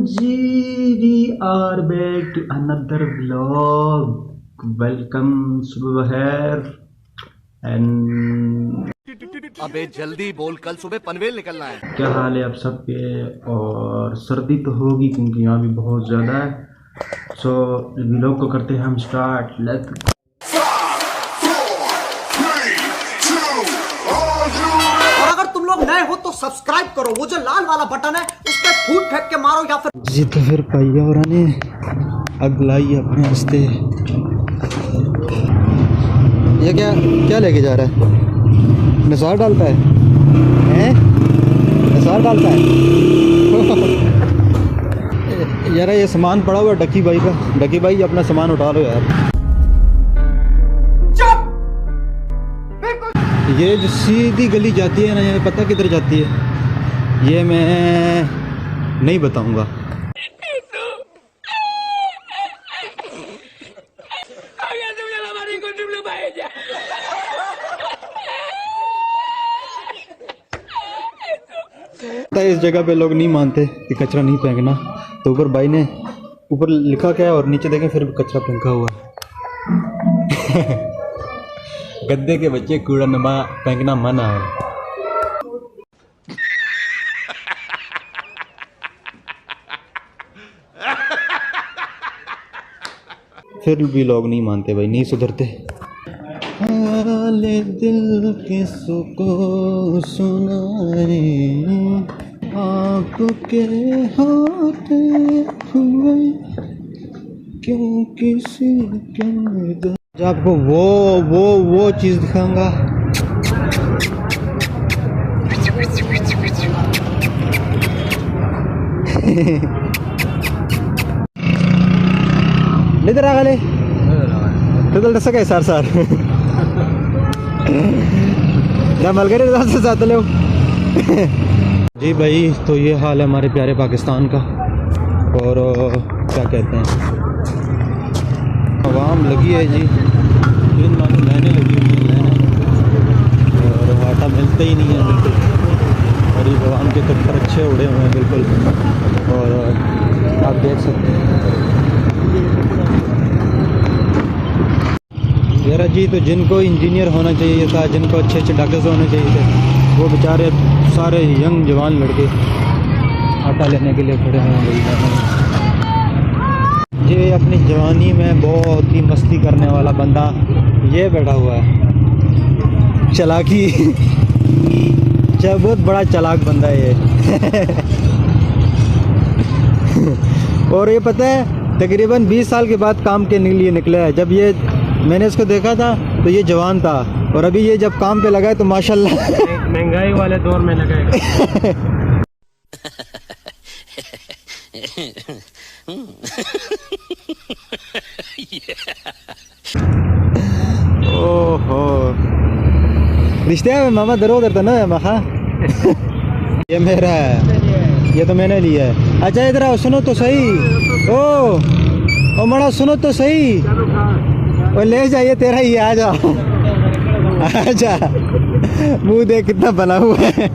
Ji, we are back to another vlog. Welcome सुबह and अबे जल्दी बोल, कल सुबह पनवेल निकलना है। क्या हाल है आप सबके। और सर्दी तो होगी क्योंकि यहाँ भी बहुत ज़्यादा है। सो व्लॉग को करते हैं हम स्टार्ट। लेट्स अगर तुम लोग नए हो तो सब्सक्राइब करो, वो जो लाल वाला बटन है उस पर फूट फेंक के मारो या फिर जी। तो फिर पाइया ने अगलाई अपने हंसते। ये क्या क्या लेके जा रहा है? निसार डालता है, हैं? निसार डालता है। यार ये सामान पड़ा हुआ डकी भाई का। डकी भाई अपना सामान उठा लो यार। ये जो सीधी गली जाती है ना, ये पता किधर जाती है? ये मैं नहीं बताऊंगा। इस जगह पे लोग नहीं मानते कि कचरा नहीं फेंकना, तो ऊपर भाई ने ऊपर लिखा क्या है और नीचे देखें फिर कचरा फेंका हुआ है। गद्दे के बच्चे कूड़ा नमा फेंकना मना है। फिर भी लोग नहीं मानते भाई, नहीं सुधरते। हाले दिल किसको सुनाए, आपके हाथ हुए क्यों किसी के। आपको वो चीज दिखाऊंगा। इधर आ गए तो डस गए सार मलगरे से साथ ले जी भाई। तो ये हाल है हमारे प्यारे पाकिस्तान का। और क्या कहते हैं, आवाम लगी है जी, दिन मानो लाइनें लगी हुई हैं और आटा मिलता ही नहीं है बिल्कुल। और ये आवाम के कट्टर अच्छे उड़े हुए हैं बिल्कुल। और आप देख सकते हैं यार जी। तो जिनको इंजीनियर होना चाहिए था, जिनको अच्छे अच्छे डॉक्टर्स होने चाहिए थे, वो बेचारे सारे यंग जवान लड़के आटा लेने के लिए खड़े हैं। ये अपनी जवानी में बहुत ही मस्ती करने वाला बंदा ये बैठा हुआ है। चालाकी बहुत बड़ा चालाक बंदा है ये। और ये पता है तकरीबन 20 साल के बाद काम के लिए निकला है। जब ये मैंने इसको देखा था तो ये जवान था, और अभी ये जब काम पे लगा है तो माशाल्लाह महंगाई वाले दौर में लगाएगा। ओहो रिश्ते में मामा दरो उधर था ना मखा। ये मेरा है, ये तो मैंने लिया है। अच्छा इधर आओ, सुनो तो सही। ओ मड़ा सुनो तो सही। और ले जाइए, तेरा ही आ जा। आजा, मुंह देख कितना बना हुआ है।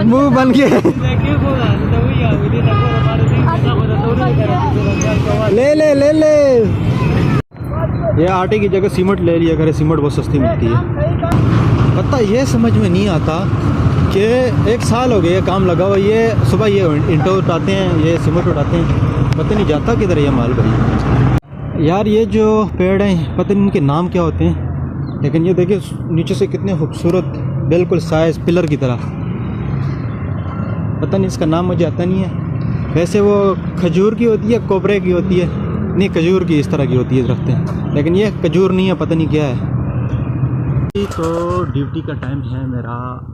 मुंह बन के ले। ये आटे की जगह सीमेंट ले लिया करे, सीमेंट बहुत सस्ती मिलती है। पता ये समझ में नहीं आता कि 1 साल हो गया काम लगा हुआ। ये सुबह ये ईंटों उठाते हैं, ये सीमेंट उठाते हैं, पता नहीं जाता किधर ये माल भाई। यार ये जो पेड़ हैं पता नहीं इनके नाम क्या होते हैं, लेकिन ये देखिए नीचे से कितने खूबसूरत बिल्कुल साइज पिलर की तरह। पता नहीं इसका नाम मुझे आता नहीं है। वैसे वो खजूर की होती है, कोबरे की होती है, नहीं खजूर की इस तरह की होती है दरख्त हैं, लेकिन ये खजूर नहीं है, पता नहीं क्या है। तो ड्यूटी का टाइम है मेरा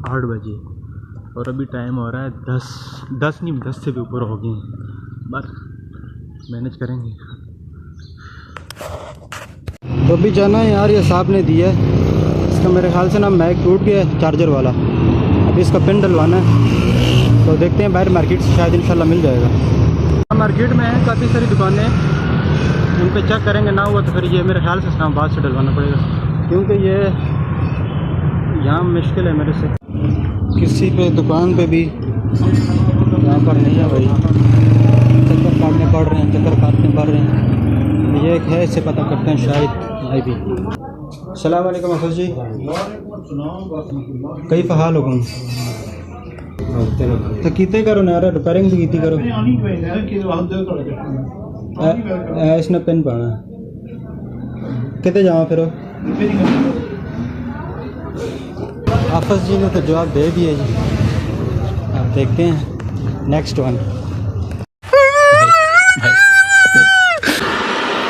8 बजे और अभी टाइम हो रहा है 10 नहीं 10 से भी ऊपर हो गए हैं, बस मैनेज करेंगे। तो अभी जाना है यार, ये साहब ने दिया है। इसका मेरे ख्याल से ना मैक टूट गया है चार्जर वाला। अभी इसका पिन डलवाना है, तो देखते हैं बाहर मार्केट से शायद इंशाल्लाह मिल जाएगा। मार्केट में है काफ़ी सारी दुकानें, उन पे चेक करेंगे, ना हुआ तो फिर ये मेरे ख्याल से इस्लामाबाद से डलवाना पड़ेगा, क्योंकि ये यहाँ मुश्किल है मेरे से। किसी पे दुकान पे भी यहाँ पर नहीं है भाई। पढ़ रहे हैं, चक्कर काटने पड़ रहे हैं। ये एक है, इससे पता करते हैं शायद भाई भी। अस्सलाम वालेकुम अफज जी, कई फ़हाल हो तो कीते करो ना, रिपेयरिंग भी कीती करो। इसने पेन पाना कितने जाओ फिर। आफस जी ने तो जवाब दे दिया जी। अब देखते हैं नेक्स्ट वन।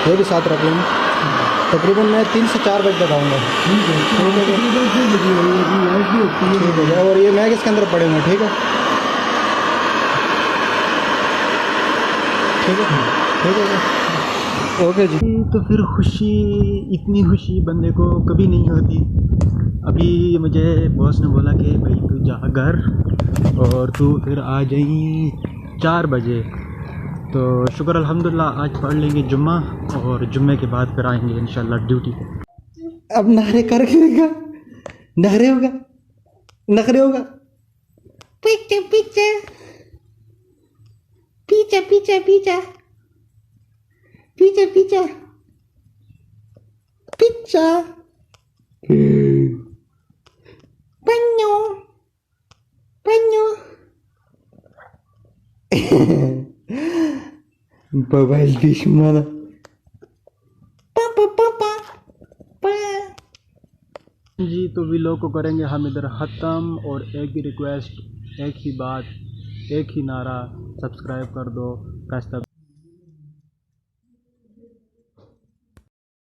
ये भी साथ रख लेंगे। तकरीबन मैं 3 से 4 बजे तक आऊँगा। ठीक है, और ये मैग इसके अंदर पड़े हुए, ठीक है ठीक है ठीक है ओके जी। तो फिर खुशी, इतनी खुशी बंदे को कभी नहीं होती। अभी मुझे बॉस ने बोला कि भाई तू जा घर और तू फिर आ जाई 4 बजे। तो शुक्र अल्हम्दुलिल्लाह आज पढ़ लेंगे जुम्मा और जुम्मे के बाद फिर आएंगे इंशाल्लाह ड्यूटी पे। अब नहरे कर गिरेगा, नहरे होगा, नखरे होगा। पीछे पीछे पीछे पीछे पीछे पीछे पीछे पीछे पन्नू पन्नू मोबाइल दुश्मन। पापा पापा जी। तो वीडियो को करेंगे हम इधर ख़त्म, और एक ही रिक्वेस्ट, एक ही बात, एक ही नारा, सब्सक्राइब कर दो, प्रेस द